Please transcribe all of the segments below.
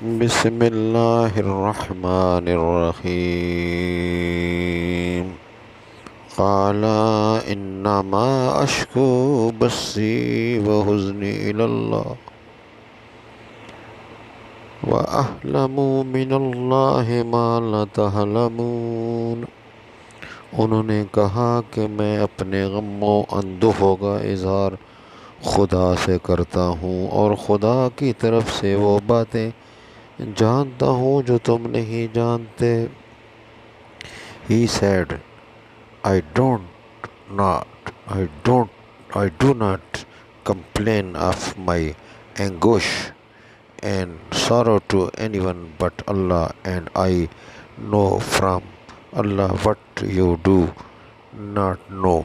بسم اللہ الرحمن الرحیم قال انما اشکو بثی وحزنی الی اللہ واعلم من اللہ ما لا تعلمون۔ انہوں نے کہا کہ میں اپنے غم و اندوہوں کا اظہار خدا سے کرتا ہوں اور خدا کی طرف سے وہ باتیں جانتا ہوں جو تم نہیں جانتے۔ He said, I do not complain of my anguish and sorrow to anyone but Allah, and I know from Allah what you do not know۔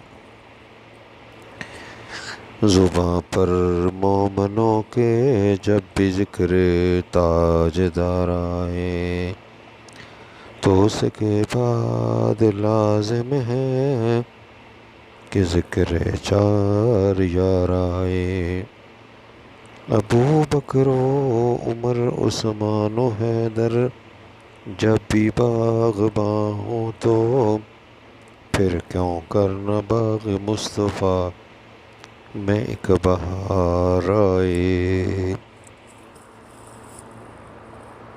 زباں پر مومنوں کے جب بھی ذکر تاجدار آئے تو اس کے بعد لازم ہے کہ ذکر چار یار آئے۔ ابو بکر و عمر عثمان و حیدر جب بھی باغباں ہوں تو پھر کیوں کرنا باغ مصطفیٰ میں ایک بہار آئے۔